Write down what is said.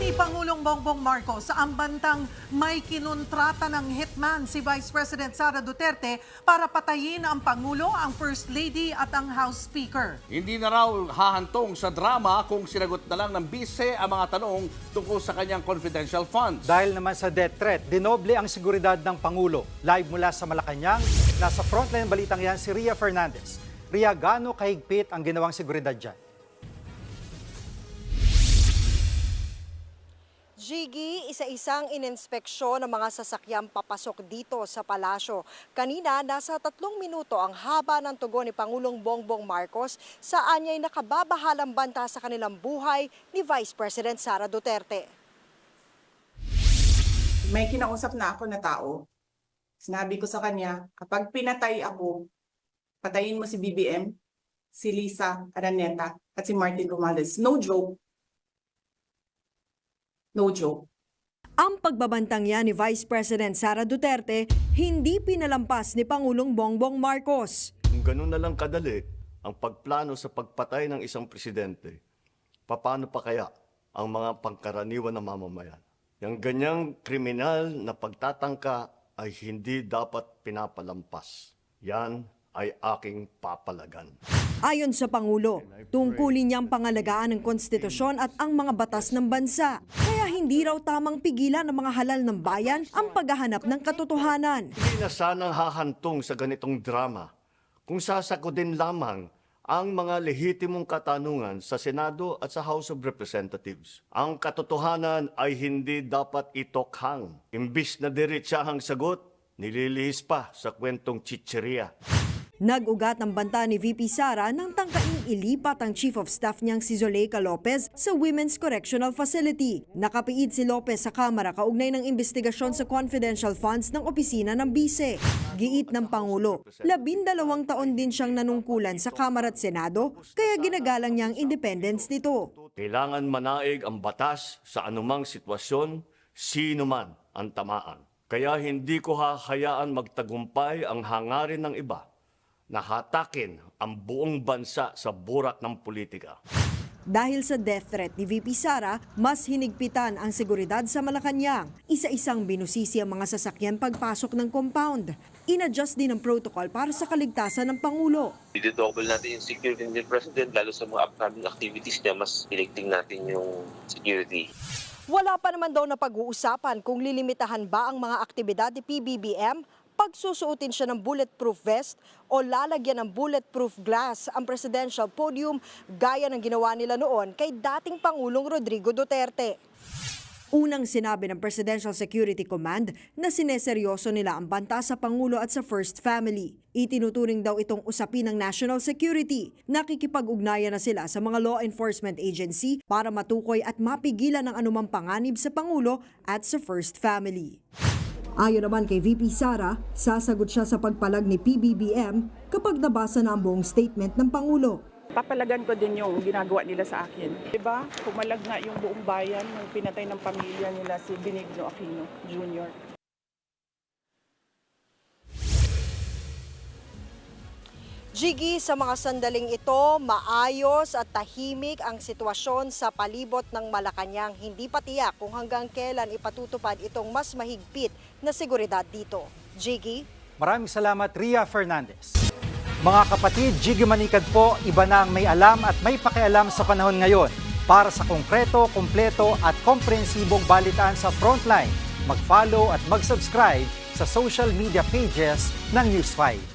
ni Pangulong Bongbong Marcos ang bantang may kinontrata ng hitman si Vice President Sara Duterte para patayin ang Pangulo, ang First Lady at ang House Speaker. Hindi na raw hahantong sa drama kung sinagot na lang ng bise ang mga tanong tungkol sa kanyang confidential funds. Dahil naman sa death threat, dinoble ang seguridad ng Pangulo. Live mula sa Malacanang, nasa frontline balitang yan si Ria Fernandez. Ria, gaano kahigpit ang ginawang seguridad dyan? Jiggy, isa-isang ininspeksyon ng mga sasakyang papasok dito sa palasyo. Kanina, nasa 3 minuto ang haba ng tugon ni Pangulong Bongbong Marcos saan niya'y nakababahalang banta sa kanilang buhay ni Vice President Sara Duterte. May kinausap na ako na tao. Sinabi ko sa kanya, kapag pinatay ako, patayin mo si BBM, si Lisa Araneta at si Martin Romualdez. No joke. No joke. Ang pagbabantang yan ni Vice President Sara Duterte, hindi pinalampas ni Pangulong Bongbong Marcos. Kung ganun na lang kadali ang pagplano sa pagpatay ng isang presidente, paano pa kaya ang mga pangkaraniwan na mamamayan? Yung ganyang kriminal na pagtatangka ay hindi dapat pinapalampas. Yan ay aking papalagan. Ayon sa Pangulo, tungkulin niyang pangalagaan ng konstitusyon at ang mga batas ng bansa. Kaya hindi raw tamang pigilan ng mga halal ng bayan ang paghahanap ng katotohanan. Hindi na sanang hahantong sa ganitong drama kung sasakodin lamang ang mga lehitimong katanungan sa Senado at sa House of Representatives. Ang katotohanan ay hindi dapat itokhang. Imbis na diretsahang sagot, nililihis pa sa kwentong chicheria. Nag-ugat ang banta ni VP Sara nang tangkaing ilipat ang Chief of Staff niyang si Zuleika Lopez sa Women's Correctional Facility. Nakapiid si Lopez sa Kamara kaugnay ng investigasyon sa confidential funds ng opisina ng Bise. Giit ng Pangulo, 12 taon din siyang nanungkulan sa Kamara at Senado, kaya ginagalang niya ang independence nito. Kailangan manaig ang batas sa anumang sitwasyon, sino man ang tamaan. Kaya hindi ko hahayaan magtagumpay ang hangarin ng iba na hatakin ang buong bansa sa burak ng politika. Dahil sa death threat ni VP Sara, mas hinigpitan ang seguridad sa Malacanang. Isa-isang binusisi ang mga sasakyan pagpasok ng compound. In-adjust din ang protocol para sa kaligtasan ng Pangulo. I-double natin yung security ng President, lalo sa mga upcoming activities niya, mas iligting natin yung security. Wala pa naman daw na pag-uusapan kung lilimitahan ba ang mga aktibidad ni PBBM, pagsusuotin siya ng bulletproof vest o lalagyan ng bulletproof glass ang presidential podium gaya ng ginawa nila noon kay dating Pangulong Rodrigo Duterte. Unang sinabi ng Presidential Security Command na sineseryoso nila ang banta sa Pangulo at sa First Family. Itinuturing daw itong usapin ng national security. Nakikipag-ugnayan na sila sa mga law enforcement agency para matukoy at mapigilan ang anumang panganib sa Pangulo at sa First Family. Ayon naman kay VP Sara, sasagot siya sa pagpalag ni PBBM kapag nabasa na ang buong statement ng Pangulo. Papalagan ko din yung ginagawa nila sa akin. Diba? Pumalag nga yung buong bayan nung pinatay ng pamilya nila si Benigno Aquino Jr. Jiggy, sa mga sandaling ito, maayos at tahimik ang sitwasyon sa palibot ng Malacanang. Hindi pa tiyak kung hanggang kailan ipatutupad itong mas mahigpit na seguridad dito. Jiggy? Maraming salamat, Ria Fernandez. Mga kapatid, Jiggy Manikad po, iba na ang may alam at may pakialam sa panahon ngayon. Para sa konkreto, kumpleto at komprehensibong balitaan sa Frontline, mag-follow at mag-subscribe sa social media pages ng News 5.